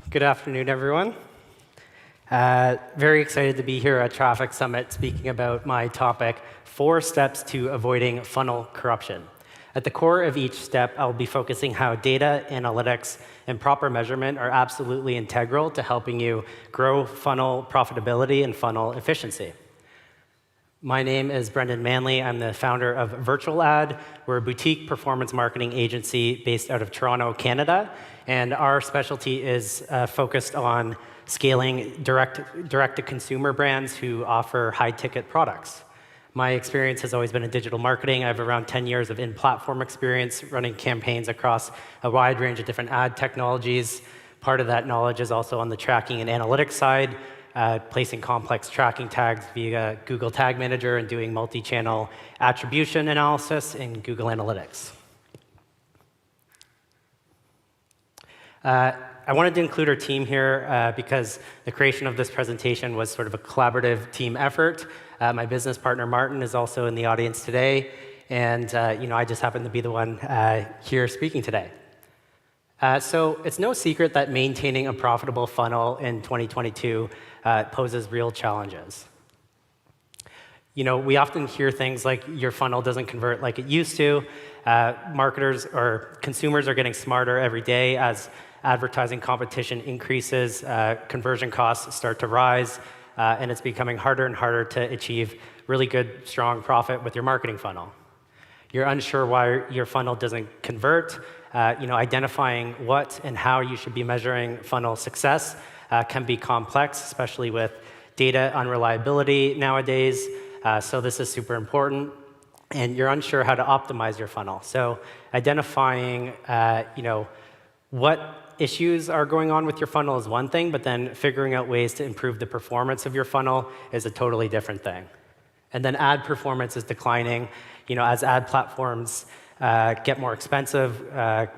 Good afternoon, everyone. Very excited to be here at Traffic Summit speaking about my topic, 4 steps to avoiding funnel corruption. At the core of each step, I'll be focusing how data, analytics, and proper measurement are absolutely integral to helping you grow funnel profitability and funnel efficiency. My name is Brendan Manley. I'm the founder of VirtualAd. We're a boutique performance marketing agency based out of Toronto, Canada. And our specialty is focused on scaling direct-to-consumer brands who offer high-ticket products. My experience has always been in digital marketing. I have around 10 years of in-platform experience running campaigns across a wide range of different ad technologies. Part of that knowledge is also on the tracking and analytics side, placing complex tracking tags via Google Tag Manager and doing multi-channel attribution analysis in Google Analytics. I wanted to include our team here because the creation of this presentation was sort of a collaborative team effort. My business partner, Martin, is also in the audience today, and I just happen to be the one here speaking today. So it's no secret that maintaining a profitable funnel in 2022 poses real challenges. We often hear things like your funnel doesn't convert like it used to. Marketers or consumers are getting smarter every day as advertising competition increases, conversion costs start to rise, and it's becoming harder and harder to achieve really good, strong profit with your marketing funnel. You're unsure why your funnel doesn't convert. Identifying what and how you should be measuring funnel success can be complex, especially with data unreliability nowadays. So this is super important. And you're unsure how to optimize your funnel. So identifying, what issues are going on with your funnel is one thing, but then figuring out ways to improve the performance of your funnel is a totally different thing. And then ad performance is declining. As ad platforms get more expensive,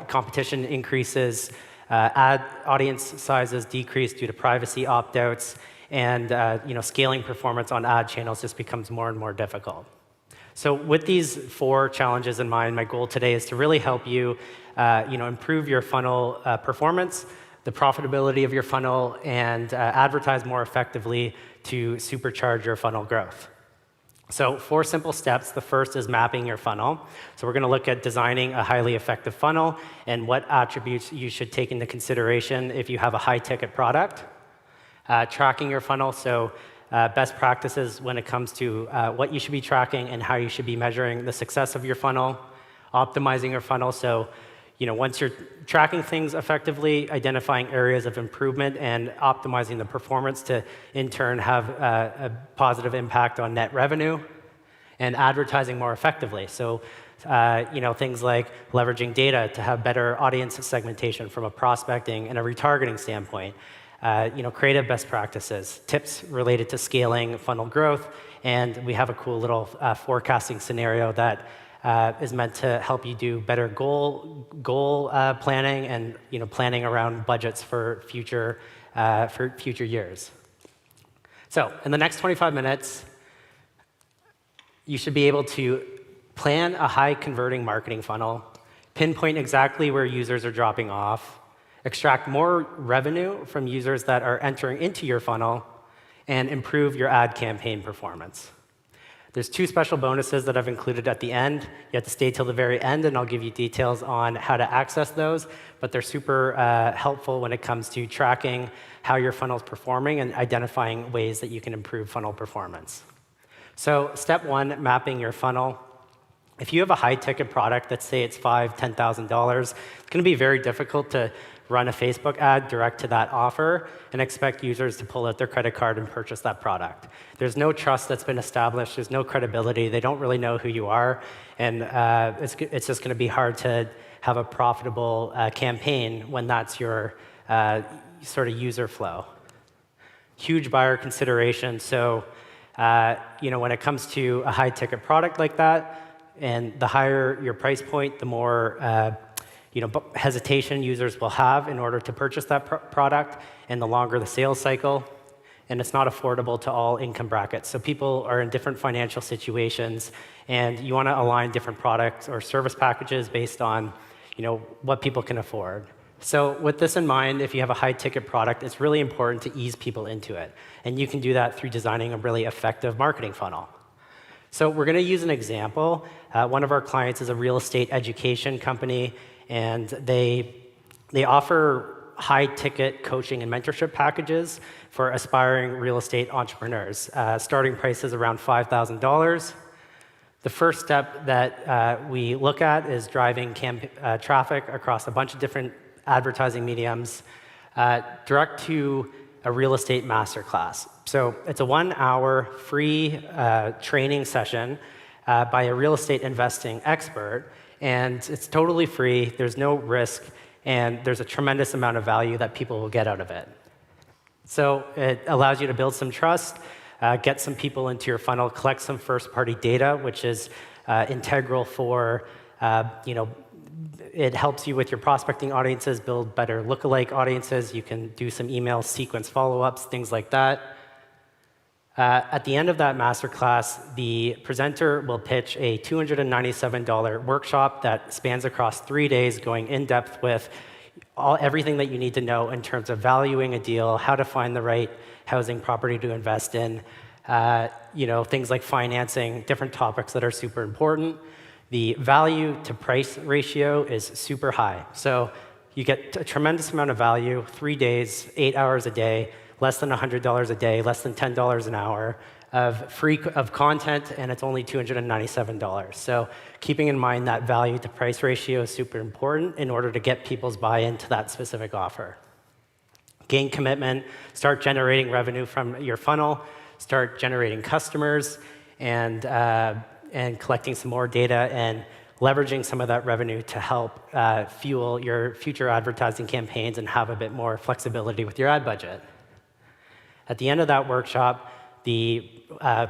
competition increases, ad audience sizes decrease due to privacy opt-outs, and scaling performance on ad channels just becomes more and more difficult. So with these 4 challenges in mind, my goal today is to really help you improve your funnel performance, the profitability of your funnel, and advertise more effectively to supercharge your funnel growth. So 4 simple steps. The first is mapping your funnel. So we're going to look at designing a highly effective funnel and what attributes you should take into consideration if you have a high-ticket product. Tracking your funnel, so best practices when it comes to what you should be tracking and how you should be measuring the success of your funnel. Optimizing your funnel, so once you're tracking things effectively, identifying areas of improvement and optimizing the performance to, in turn, have a positive impact on net revenue, and advertising more effectively. So, things like leveraging data to have better audience segmentation from a prospecting and a retargeting standpoint. Creative best practices, tips related to scaling funnel growth, and we have a cool little forecasting scenario that is meant to help you do better goal planning and planning around budgets for future years. So in the next 25 minutes, you should be able to plan a high-converting marketing funnel, pinpoint exactly where users are dropping off, extract more revenue from users that are entering into your funnel, and improve your ad campaign performance. There's 2 special bonuses that I've included at the end. You have to stay till the very end, and I'll give you details on how to access those. But they're super helpful when it comes to tracking how your funnel is performing and identifying ways that you can improve funnel performance. So step 1, mapping your funnel. If you have a high-ticket product, let's say it's $5,000, $10,000, it's going to be very difficult to run a Facebook ad direct to that offer and expect users to pull out their credit card and purchase that product. There's no trust that's been established. There's no credibility. They don't really know who you are. And it's just going to be hard to have a profitable campaign when that's your sort of user flow. Huge buyer consideration. So when it comes to a high-ticket product like that, and the higher your price point, the more hesitation users will have in order to purchase that product, and the longer the sales cycle. And it's not affordable to all income brackets. So people are in different financial situations, and you want to align different products or service packages based on what people can afford. So with this in mind, if you have a high-ticket product, it's really important to ease people into it. And you can do that through designing a really effective marketing funnel. So we're going to use an example. One of our clients is a real estate education company, and they offer high-ticket coaching and mentorship packages for aspiring real estate entrepreneurs. Starting price is around $5,000. The first step that we look at is driving traffic across a bunch of different advertising mediums direct to a real estate masterclass. So it's a 1-hour free training session by a real estate investing expert, and it's totally free. There's no risk, and there's a tremendous amount of value that people will get out of it. So it allows you to build some trust, get some people into your funnel, collect some first-party data, which is integral for, it helps you with your prospecting audiences, build better lookalike audiences. You can do some email sequence follow-ups, things like that. At the end of that masterclass, the presenter will pitch a $297 workshop that spans across 3 days, going in-depth with everything that you need to know in terms of valuing a deal, how to find the right housing property to invest in, things like financing, different topics that are super important. The value to price ratio is super high. So you get a tremendous amount of value, 3 days, 8 hours a day, less than $100 a day, less than $10 an hour of content, and it's only $297. So keeping in mind that value to price ratio is super important in order to get people's buy-in to that specific offer. Gain commitment, start generating revenue from your funnel, start generating customers, and collecting some more data and leveraging some of that revenue to help fuel your future advertising campaigns and have a bit more flexibility with your ad budget. At the end of that workshop, the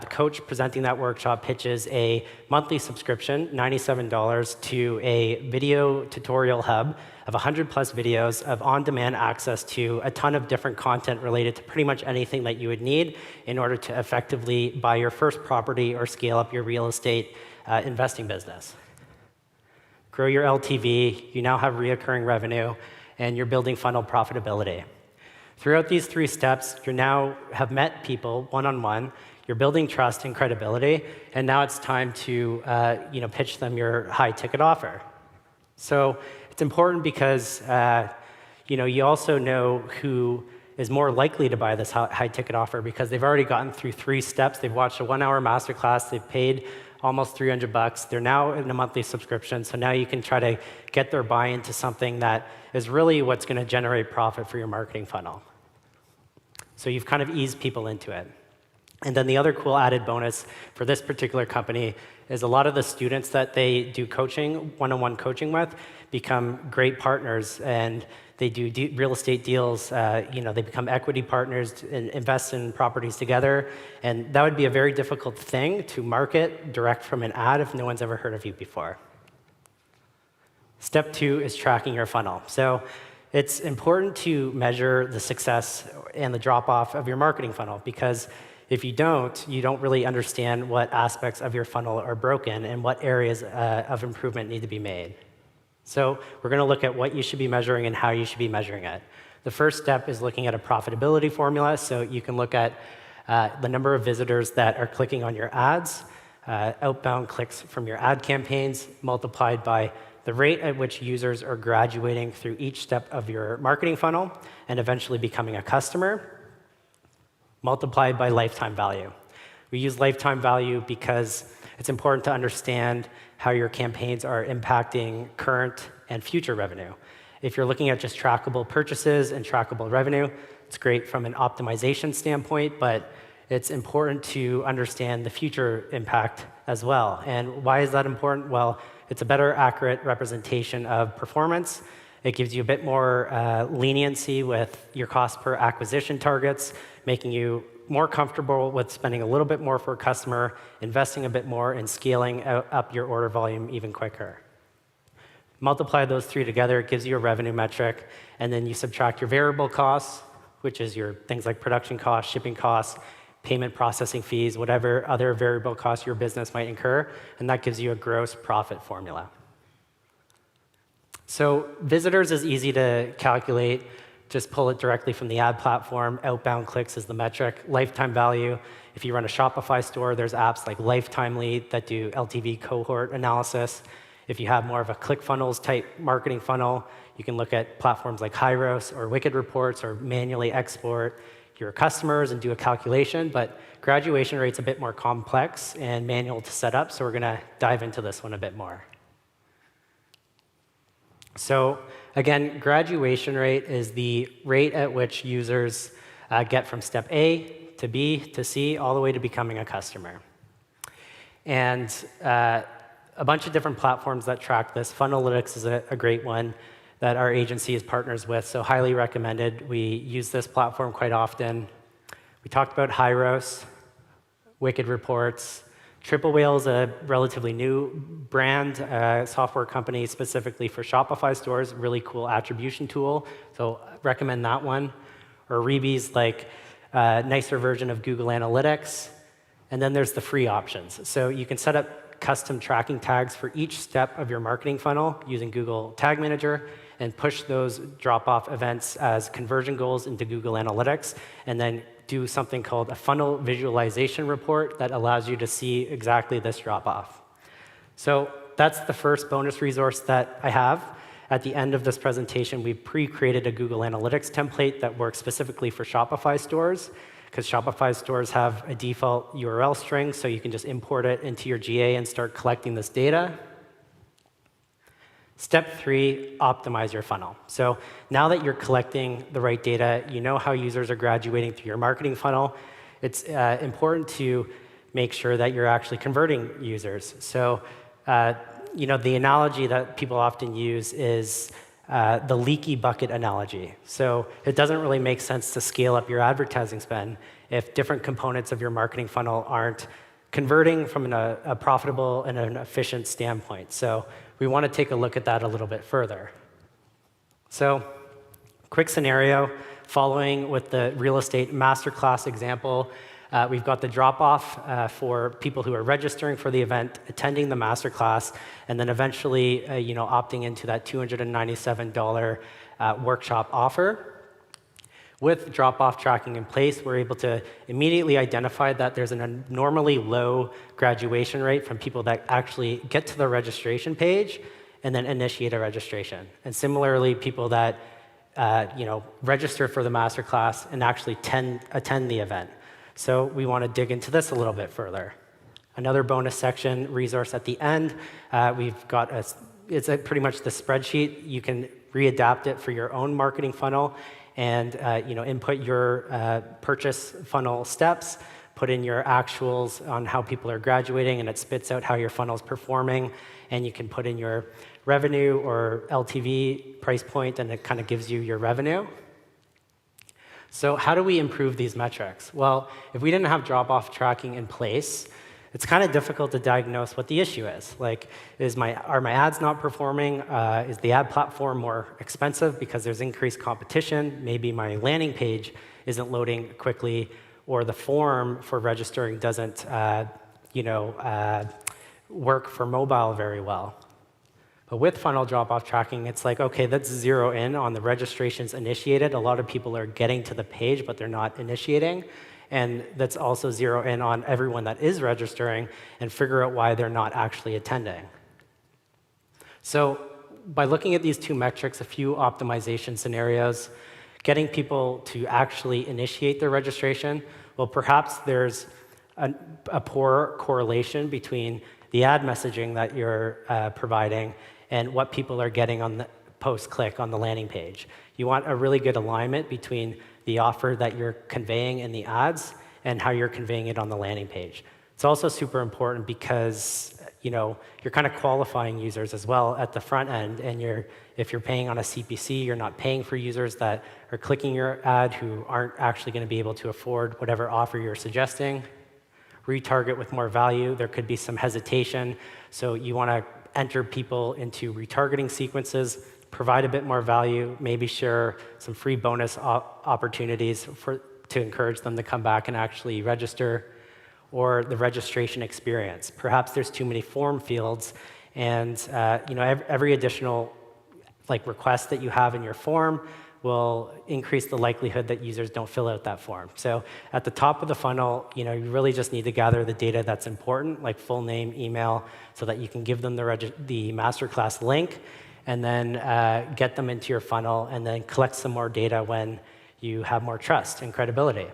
coach presenting that workshop pitches a monthly subscription, $97, to a video tutorial hub of 100-plus videos of on-demand access to a ton of different content related to pretty much anything that you would need in order to effectively buy your first property or scale up your real estate investing business. Grow your LTV, you now have reoccurring revenue, and you're building funnel profitability. Throughout these 3 steps, you now have met people one-on-one, you're building trust and credibility, and now it's time to pitch them your high-ticket offer. So it's important because you also know who is more likely to buy this high-ticket offer because they've already gotten through 3 steps. They've watched a 1-hour masterclass. They've paid almost $300. They're now in a monthly subscription, so now you can try to get their buy-in to something that is really what's going to generate profit for your marketing funnel. So you've kind of eased people into it. And then the other cool added bonus for this particular company is a lot of the students that they do coaching, one-on-one coaching with, become great partners, and they do real estate deals. They become equity partners and invest in properties together. And that would be a very difficult thing to market direct from an ad if no one's ever heard of you before. Step 2 is tracking your funnel. So it's important to measure the success and the drop-off of your marketing funnel, because if you don't really understand what aspects of your funnel are broken and what areas of improvement need to be made. So we're going to look at what you should be measuring and how you should be measuring it. The first step is looking at a profitability formula. So you can look at the number of visitors that are clicking on your ads, outbound clicks from your ad campaigns, multiplied by the rate at which users are graduating through each step of your marketing funnel and eventually becoming a customer, multiplied by lifetime value. We use lifetime value because it's important to understand how your campaigns are impacting current and future revenue. If you're looking at just trackable purchases and trackable revenue, it's great from an optimization standpoint, but it's important to understand the future impact as well. And why is that important? Well, it's a better accurate representation of performance. It gives you a bit more leniency with your cost per acquisition targets, making you more comfortable with spending a little bit more for a customer, investing a bit more, and scaling up your order volume even quicker. Multiply those 3 together, it gives you a revenue metric, and then you subtract your variable costs, which is your things like production costs, shipping costs, payment processing fees, whatever other variable costs your business might incur, and that gives you a gross profit formula. So visitors is easy to calculate. Just pull it directly from the ad platform. Outbound clicks is the metric. Lifetime value, if you run a Shopify store, there's apps like Lifetimely that do LTV cohort analysis. If you have more of a ClickFunnels type marketing funnel, you can look at platforms like Hyros or Wicked Reports or manually export your customers and do a calculation. But graduation rate's a bit more complex and manual to set up, so we're going to dive into this one a bit more. So again, graduation rate is the rate at which users get from step A to B to C all the way to becoming a customer. And a bunch of different platforms that track this. Funnelytics is a great one that our agency is partners with, so highly recommended. We use this platform quite often. We talked about Hyros, Wicked Reports. Triple Whale is a relatively new brand, software company specifically for Shopify stores, really cool attribution tool, so recommend that one. Or Reeby's like a nicer version of Google Analytics. And then there's the free options. So you can set up custom tracking tags for each step of your marketing funnel using Google Tag Manager and push those drop-off events as conversion goals into Google Analytics, and then do something called a funnel visualization report that allows you to see exactly this drop-off. So that's the first bonus resource that I have. At the end of this presentation, we've pre-created a Google Analytics template that works specifically for Shopify stores, because Shopify stores have a default URL string, so you can just import it into your GA and start collecting this data. Step 3, optimize your funnel. So now that you're collecting the right data, you know how users are graduating through your marketing funnel, it's important to make sure that you're actually converting users. So the analogy that people often use is the leaky bucket analogy. So it doesn't really make sense to scale up your advertising spend if different components of your marketing funnel aren't converting from a profitable and an efficient standpoint. So we want to take a look at that a little bit further. So quick scenario, following with the real estate masterclass example, we've got the drop-off for people who are registering for the event, attending the masterclass, and then eventually opting into that $297 workshop offer. With drop-off tracking in place, we're able to immediately identify that there's an abnormally low graduation rate from people that actually get to the registration page and then initiate a registration. And similarly, people that register for the masterclass and actually attend the event. So we want to dig into this a little bit further. Another bonus section resource at the end, we've got it's pretty much the spreadsheet. You can readapt it for your own marketing funnel and input your purchase funnel steps, put in your actuals on how people are graduating, and it spits out how your funnel is performing. And you can put in your revenue or LTV price point, and it kind of gives you your revenue. So how do we improve these metrics? Well, if we didn't have drop-off tracking in place, it's kind of difficult to diagnose what the issue is. Like, are my ads not performing? Is the ad platform more expensive because there's increased competition? Maybe my landing page isn't loading quickly, or the form for registering doesn't work for mobile very well. But with funnel drop-off tracking, it's like, okay, let's zero in on the registrations initiated. A lot of people are getting to the page, but they're not initiating. And let's also zero in on everyone that is registering and figure out why they're not actually attending. So by looking at these two metrics, a few optimization scenarios, getting people to actually initiate their registration, well, perhaps there's a poor correlation between the ad messaging that you're providing and what people are getting on the post-click on the landing page. You want a really good alignment between the offer that you're conveying in the ads and how you're conveying it on the landing page. It's also super important because you're kind of qualifying users as well at the front end, and if you're paying on a CPC, you're not paying for users that are clicking your ad who aren't actually going to be able to afford whatever offer you're suggesting. Retarget with more value. There could be some hesitation, so you want to enter people into retargeting sequences, provide a bit more value, maybe share some free bonus opportunities to encourage them to come back and actually register, or the registration experience. Perhaps there's too many form fields, and every additional like requests that you have in your form will increase the likelihood that users don't fill out that form. So at the top of the funnel, you really just need to gather the data that's important, like full name, email, so that you can give them the masterclass link, and then get them into your funnel, and then collect some more data when you have more trust and credibility.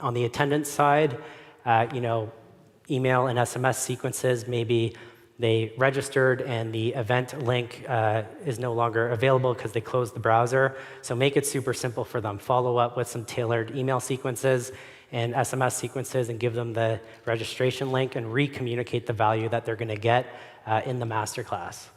On the attendance side, email and SMS sequences, maybe they registered and the event link is no longer available because they closed the browser. So make it super simple for them. Follow up with some tailored email sequences and SMS sequences and give them the registration link and re-communicate the value that they're going to get in the masterclass.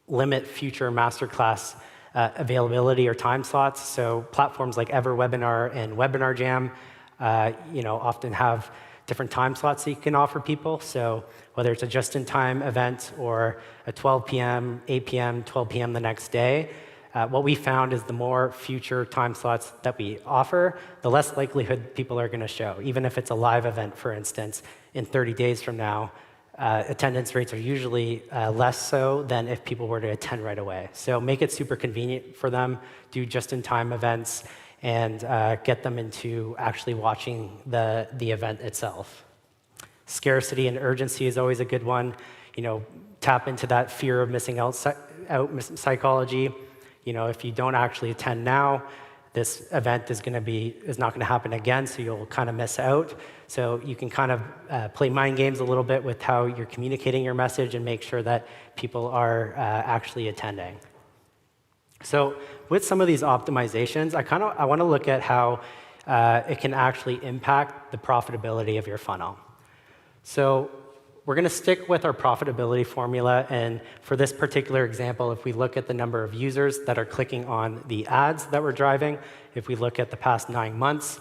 Limit future masterclass availability or time slots. So platforms like EverWebinar and Webinar Jam often have different time slots that you can offer people. So whether it's a just-in-time event or a 12 p.m., 8 p.m., 12 p.m. the next day, what we found is the more future time slots that we offer, the less likelihood people are going to show. Even if it's a live event, for instance, in 30 days from now, attendance rates are usually less so than if people were to attend right away. So make it super convenient for them, do just-in-time events, and get them into actually watching the event itself. Scarcity and urgency is always a good one. Tap into that fear of missing out psychology. If you don't actually attend now, this event is not going to happen again, so you'll kind of miss out. So you can kind of play mind games a little bit with how you're communicating your message and make sure that people are actually attending. So with some of these optimizations, I want to look at how it can actually impact the profitability of your funnel. So we're going to stick with our profitability formula, and for this particular example, if we look at the number of users that are clicking on the ads that we're driving, if we look at the past 9 months,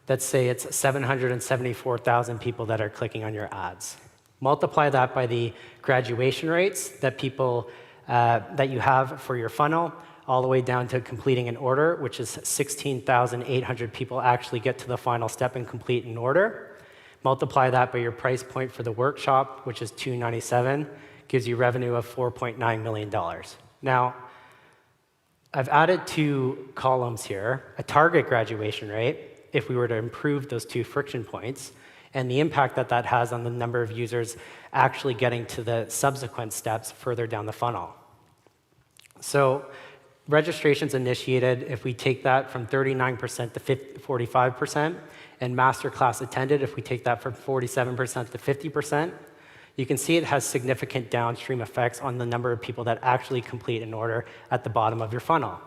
let's say it's 774,000 people that are clicking on your ads. Multiply that by the graduation rates that that you have for your funnel, all the way down to completing an order, which is 16,800 people actually get to the final step and complete an order. Multiply that by your price point for the workshop, which is $297, gives you revenue of $4.9 million. Now, I've added 2 columns here, a target graduation rate, if we were to improve those 2 friction points, and the impact that that has on the number of users actually getting to the subsequent steps further down the funnel. So registrations initiated, if we take that from 39% to 45%, and masterclass attended, if we take that from 47% to 50%, you can see it has significant downstream effects on the number of people that actually complete an order at the bottom of your funnel.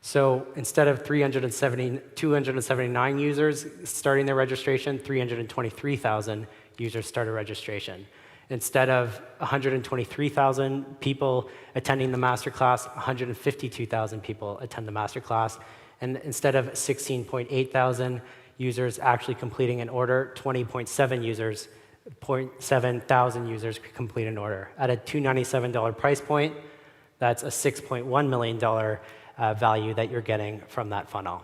So instead of 279 users starting their registration, 323,000 users start a registration. Instead of 123,000 people attending the masterclass, 152,000 people attend the masterclass. And instead of 16.8 thousand users actually completing an order, 0.7 thousand users complete an order. At a $297 price point, that's a $6.1 million value that you're getting from that funnel.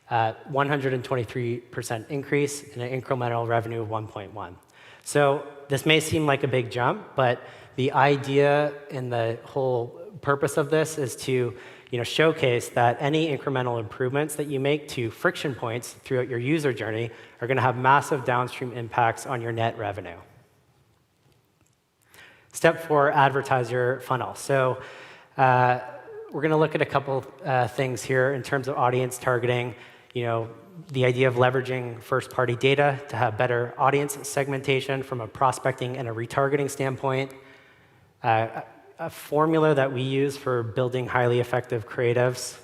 123% increase in an incremental revenue of 1.1. So this may seem like a big jump, but the idea and the whole purpose of this is to showcase that any incremental improvements that you make to friction points throughout your user journey are going to have massive downstream impacts on your net revenue. Step 4, advertise your funnel. So we're going to look at a couple things here in terms of audience targeting. The idea of leveraging first-party data to have better audience segmentation from a prospecting and a retargeting standpoint. A formula that we use for building highly effective creatives.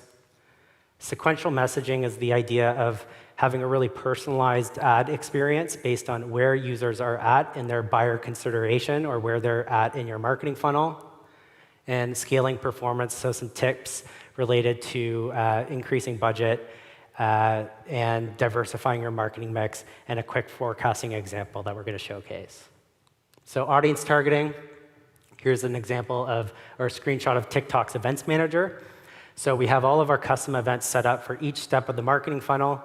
Sequential messaging is the idea of having a really personalized ad experience based on where users are at in their buyer consideration or where they're at in your marketing funnel. And scaling performance, so some tips related to increasing budget and diversifying your marketing mix, and a quick forecasting example that we're going to showcase. So audience targeting. Here's an example of, or a screenshot of TikTok's Events Manager. So we have all of our custom events set up for each step of the marketing funnel.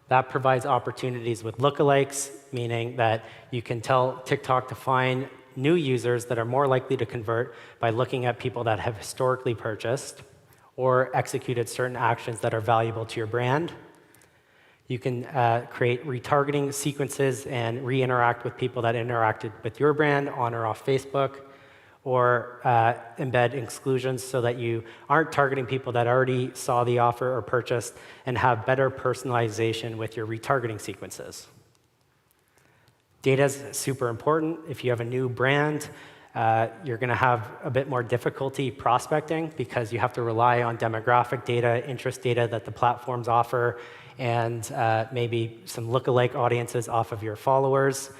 That provides opportunities with lookalikes, meaning that you can tell TikTok to find new users that are more likely to convert by looking at people that have historically purchased or executed certain actions that are valuable to your brand. You can create retargeting sequences and re-interact with people that interacted with your brand on or off Facebook, or embed exclusions so that you aren't targeting people that already saw the offer or purchased, and have better personalization with your retargeting sequences. Data is super important. If you have a new brand, you're going to have a bit more difficulty prospecting because you have to rely on demographic data, interest data that the platforms offer, and maybe some lookalike audiences off of your followers.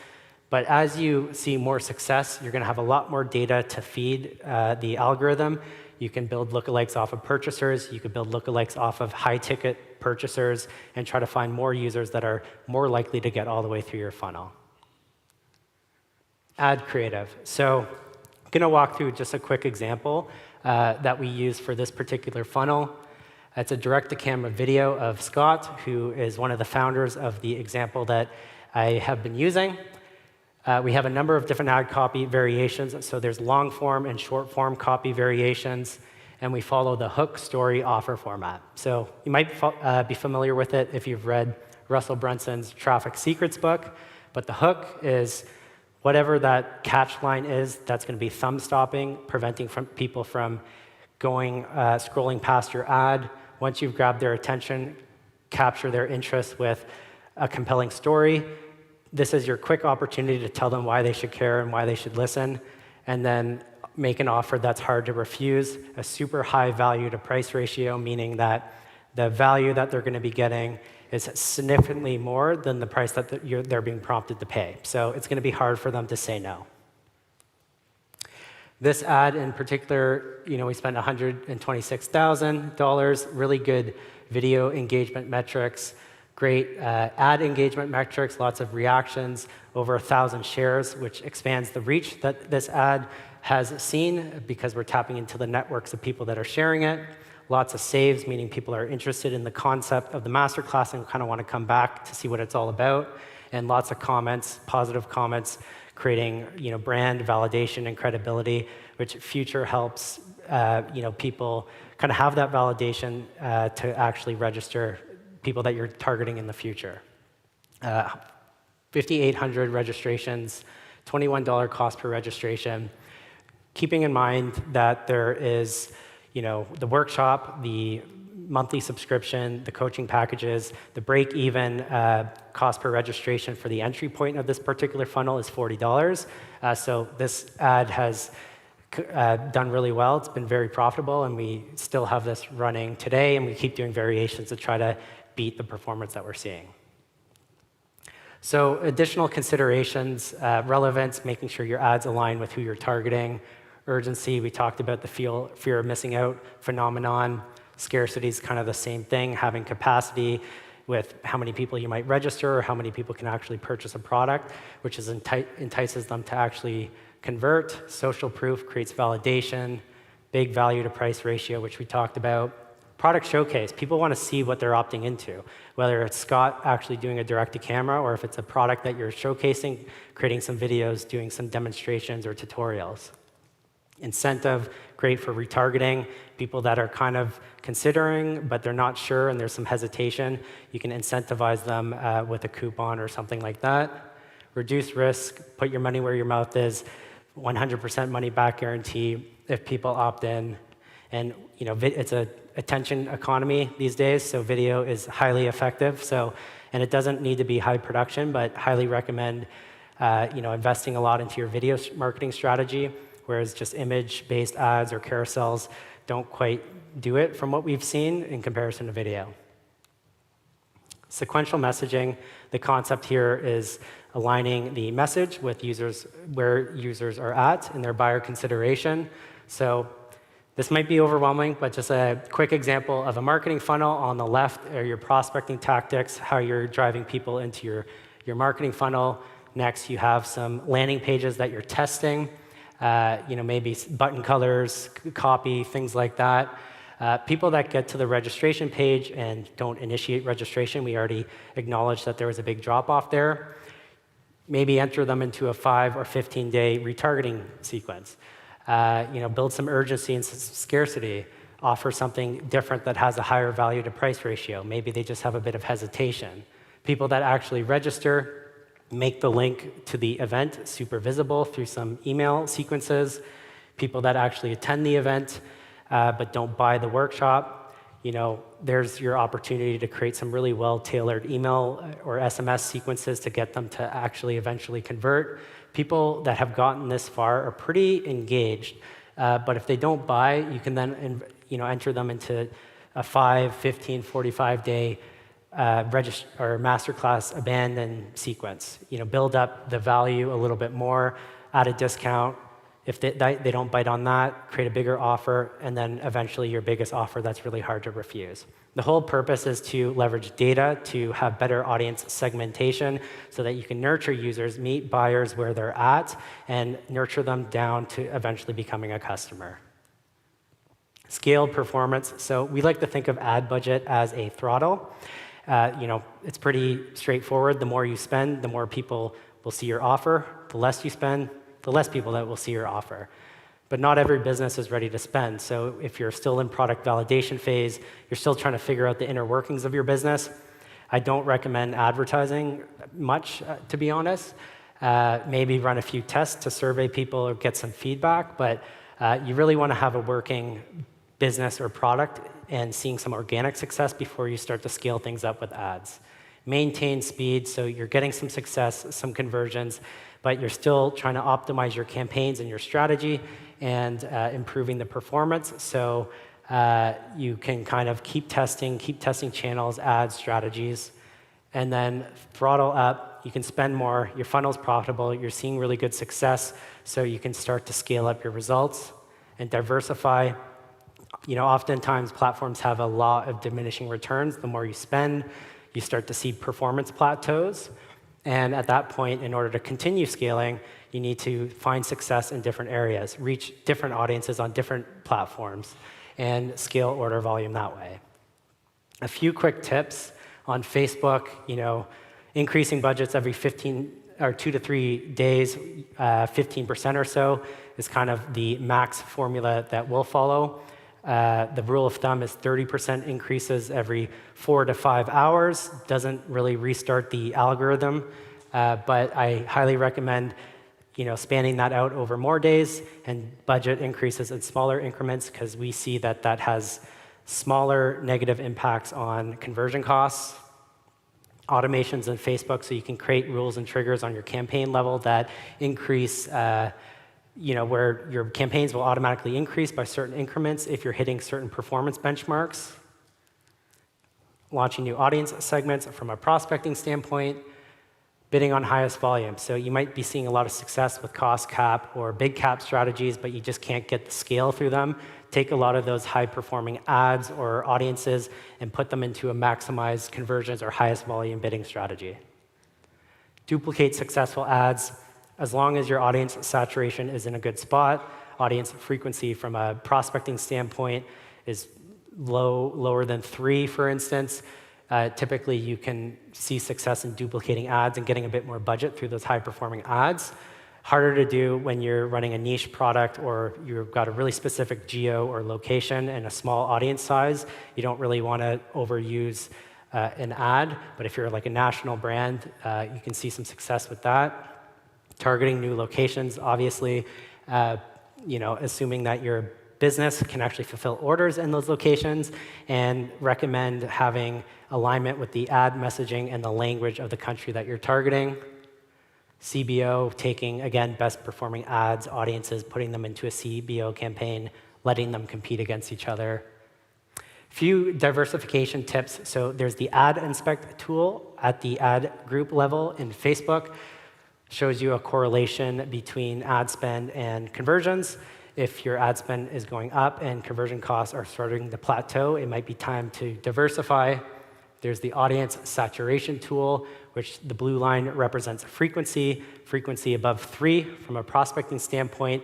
But as you see more success, you're going to have a lot more data to feed the algorithm. You can build lookalikes off of purchasers. You can build lookalikes off of high-ticket purchasers and try to find more users that are more likely to get all the way through your funnel. Ad creative. So I'm going to walk through just a quick example that we use for this particular funnel. It's a direct-to-camera video of Scott, who is one of the founders of the example that I have been using. We have a number of different ad copy variations. So there's long-form and short-form copy variations, and we follow the hook, story, offer format. So you might be familiar with it if you've read Russell Brunson's Traffic Secrets book, but the hook is whatever that catch line is that's going to be thumb-stopping, preventing people from scrolling past your ad. Once you've grabbed their attention, capture their interest with a compelling story. This is your quick opportunity to tell them why they should care and why they should listen, and then make an offer that's hard to refuse, a super high value to price ratio, meaning that the value that they're going to be getting is significantly more than the price that they're being prompted to pay. So it's going to be hard for them to say no. This ad in particular, we spent $126,000, really good video engagement metrics, great ad engagement metrics, lots of reactions, over 1,000 shares, which expands the reach that this ad has seen because we're tapping into the networks of people that are sharing it. Lots of saves, meaning people are interested in the concept of the masterclass and kind of want to come back to see what it's all about. And lots of comments, positive comments, creating brand validation and credibility, which future helps people kind of have that validation to actually register people that you're targeting in the future. 5,800 registrations, $21 cost per registration. Keeping in mind that there is the workshop, the monthly subscription, the coaching packages, the break-even cost per registration for the entry point of this particular funnel is $40. So this ad has done really well. It's been very profitable, and we still have this running today, and we keep doing variations to try to beat the performance that we're seeing. So additional considerations, relevance, making sure your ads align with who you're targeting. Urgency, we talked about the fear of missing out phenomenon. Scarcity is kind of the same thing, having capacity with how many people you might register or how many people can actually purchase a product, which entices them to actually convert. Social proof creates validation. Big value to price ratio, which we talked about. Product showcase, people want to see what they're opting into, whether it's Scott actually doing a direct-to-camera or if it's a product that you're showcasing, creating some videos, doing some demonstrations or tutorials. Incentive, great for retargeting. People that are kind of considering, but they're not sure and there's some hesitation, you can incentivize them with a coupon or something like that. Reduce risk, put your money where your mouth is, 100% money back guarantee if people opt in. And it's a attention economy these days, so video is highly effective. And it doesn't need to be high production, but highly recommend investing a lot into your video marketing strategy, whereas just image-based ads or carousels don't quite do it from what we've seen in comparison to video. Sequential messaging, the concept here is aligning the message with where users are at in their buyer consideration. So this might be overwhelming, but just a quick example of a marketing funnel. On the left are your prospecting tactics, how you're driving people into your marketing funnel. Next, you have some landing pages that you're testing, maybe button colors, copy, things like that. People that get to the registration page and don't initiate registration, we already acknowledged that there was a big drop-off there. Maybe enter them into a 5 or 15-day retargeting sequence. Build some urgency and scarcity. Offer something different that has a higher value to price ratio. Maybe they just have a bit of hesitation. People that actually register, make the link to the event super visible through some email sequences. People that actually attend the event but don't buy the workshop, there's your opportunity to create some really well-tailored email or SMS sequences to get them to actually eventually convert. People that have gotten this far are pretty engaged, but if they don't buy, you can then enter them into a 5, 15, 45-day or masterclass abandon sequence. Build up the value a little bit more, add a discount. If they don't bite on that, create a bigger offer, and then eventually your biggest offer that's really hard to refuse. The whole purpose is to leverage data to have better audience segmentation so that you can nurture users, meet buyers where they're at, and nurture them down to eventually becoming a customer. Scaled performance. So we like to think of ad budget as a throttle. It's pretty straightforward. The more you spend, the more people will see your offer. The less you spend, the less people that will see your offer. But not every business is ready to spend. So if you're still in product validation phase, you're still trying to figure out the inner workings of your business, I don't recommend advertising much, to be honest. Maybe run a few tests to survey people or get some feedback, but you really want to have a working business or product and seeing some organic success before you start to scale things up with ads. Maintain speed, so you're getting some success, some conversions, but you're still trying to optimize your campaigns and your strategy and improving the performance. So you can kind of keep testing channels, ads, strategies, and then throttle up. You can spend more. Your funnel's profitable. You're seeing really good success, so you can start to scale up your results and diversify. Oftentimes platforms have a law of diminishing returns. The more you spend, you start to see performance plateaus. And at that point, in order to continue scaling, you need to find success in different areas, reach different audiences on different platforms, and scale order volume that way. A few quick tips on Facebook, increasing budgets every 2 to 3 days, 15% or so is kind of the max formula that we'll follow. The rule of thumb is 30% increases every 4 to 5 hours. Doesn't really restart the algorithm, but I highly recommend spanning that out over more days and budget increases in smaller increments because we see that has smaller negative impacts on conversion costs. Automations in Facebook, so you can create rules and triggers on your campaign level that increase where your campaigns will automatically increase by certain increments if you're hitting certain performance benchmarks. Launching new audience segments from a prospecting standpoint. Bidding on highest volume. So you might be seeing a lot of success with cost cap or big cap strategies, but you just can't get the scale through them. Take a lot of those high-performing ads or audiences and put them into a maximized conversions or highest volume bidding strategy. Duplicate successful ads. As long as your audience saturation is in a good spot, audience frequency from a prospecting standpoint is lower than 3, for instance, typically you can see success in duplicating ads and getting a bit more budget through those high-performing ads. Harder to do when you're running a niche product or you've got a really specific geo or location and a small audience size. You don't really want to overuse an ad, but if you're like a national brand, you can see some success with that. Targeting new locations, obviously, assuming that your business can actually fulfill orders in those locations, and recommend having alignment with the ad messaging and the language of the country that you're targeting. CBO, taking, again, best performing ads, audiences, putting them into a CBO campaign, letting them compete against each other. Few diversification tips. So there's the ad inspect tool at the ad group level in Facebook. Shows you a correlation between ad spend and conversions. If your ad spend is going up and conversion costs are starting to plateau, it might be time to diversify. There's the audience saturation tool, which the blue line represents frequency above 3 from a prospecting standpoint.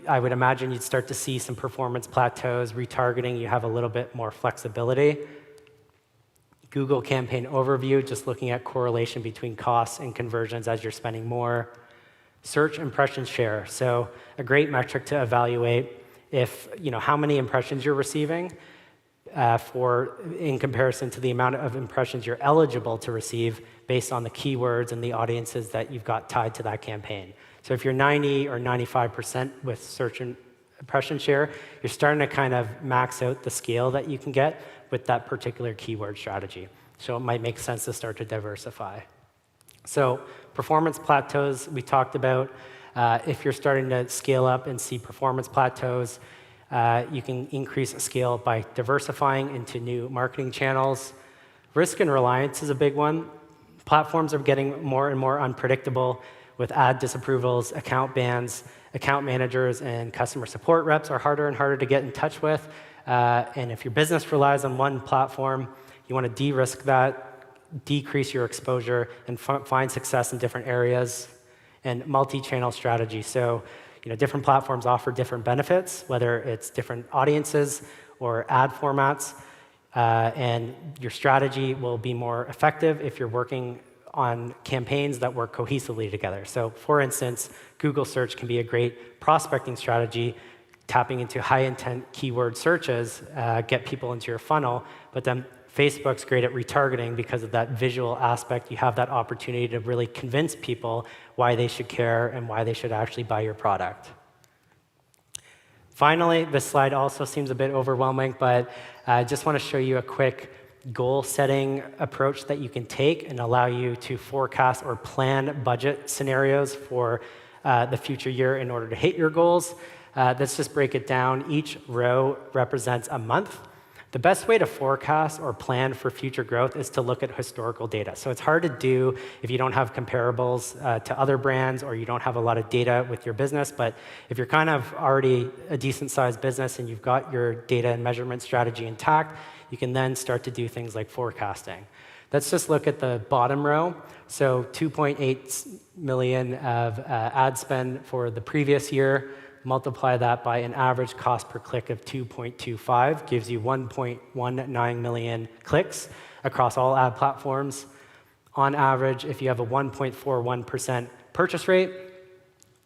I would imagine you'd start to see some performance plateaus, retargeting, you have a little bit more flexibility. Google Campaign Overview, just looking at correlation between costs and conversions as you're spending more. Search impression share, so a great metric to evaluate if, how many impressions you're receiving in comparison to the amount of impressions you're eligible to receive based on the keywords and the audiences that you've got tied to that campaign. So if you're 90 or 95% with search and impression share, you're starting to kind of max out the scale that you can get with that particular keyword strategy. So it might make sense to start to diversify. So performance plateaus we talked about. If you're starting to scale up and see performance plateaus, you can increase scale by diversifying into new marketing channels. Risk and reliance is a big one. Platforms are getting more and more unpredictable with ad disapprovals, account bans. Account managers and customer support reps are harder and harder to get in touch with. And if your business relies on one platform, you want to de-risk that, decrease your exposure, and find success in different areas. And multi-channel strategy. So, different platforms offer different benefits, whether it's different audiences or ad formats. And your strategy will be more effective if you're working on campaigns that work cohesively together. So, for instance, Google search can be a great prospecting strategy, tapping into high-intent keyword searches, get people into your funnel, but then Facebook's great at retargeting because of that visual aspect. You have that opportunity to really convince people why they should care and why they should actually buy your product. Finally, this slide also seems a bit overwhelming, but I just want to show you a quick goal-setting approach that you can take and allow you to forecast or plan budget scenarios for the future year in order to hit your goals. Let's just break it down. Each row represents a month. The best way to forecast or plan for future growth is to look at historical data. So it's hard to do if you don't have comparables to other brands or you don't have a lot of data with your business. But if you're kind of already a decent-sized business and you've got your data and measurement strategy intact, you can then start to do things like forecasting. Let's just look at the bottom row. So 2.8 million of ad spend for the previous year. Multiply that by an average cost per click of 2.25, gives you 1.19 million clicks across all ad platforms. On average, if you have a 1.41% purchase rate,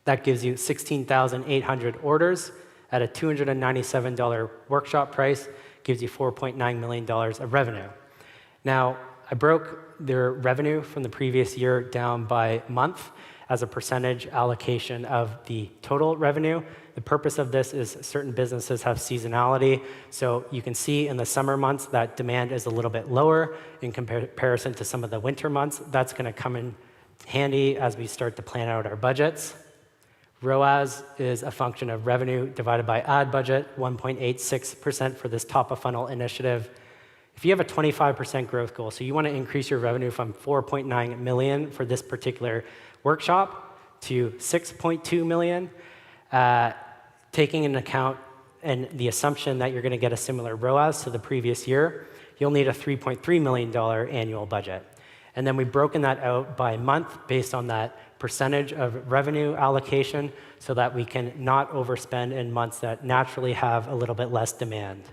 that gives you 16,800 orders at a $297 workshop price, gives you $4.9 million of revenue. Now, I broke their revenue from the previous year down by month as a percentage allocation of the total revenue. The purpose of this is certain businesses have seasonality. So you can see in the summer months that demand is a little bit lower in comparison to some of the winter months. That's going to come in handy as we start to plan out our budgets. ROAS is a function of revenue divided by ad budget, 1.86% for this top of funnel initiative. If you have a 25% growth goal, so you want to increase your revenue from 4.9 million for this particular workshop to 6.2 million, taking into account and the assumption that you're going to get a similar ROAS to the previous year, you'll need a $3.3 million annual budget. And then we've broken that out by month based on that percentage of revenue allocation so that we can not overspend in months that naturally have a little bit less demand.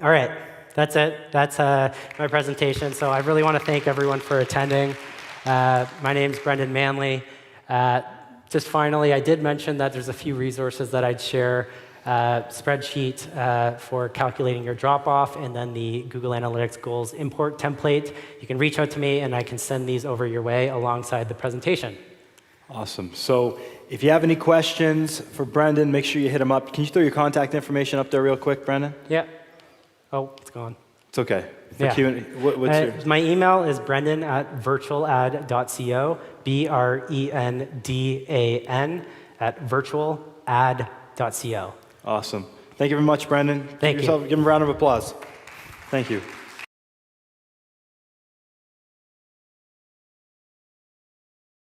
All right, that's it. That's my presentation. So I really want to thank everyone for attending. My name's Brendan Manley. Just finally, I did mention that there's a few resources that I'd share. Spreadsheet for calculating your drop-off, and then the Google Analytics goals import template. You can reach out to me, and I can send these over your way alongside the presentation. Awesome. So if you have any questions for Brendan, make sure you hit him up. Can you throw your contact information up there real quick, Brendan? Yeah. Oh, it's gone. It's okay. For yeah. Q&A, what's your... My email is brendan@virtualad.co, BRENDAN @virtualad.co. Awesome. Thank you very much, Brendan. Thank you. Give him a round of applause. Thank you.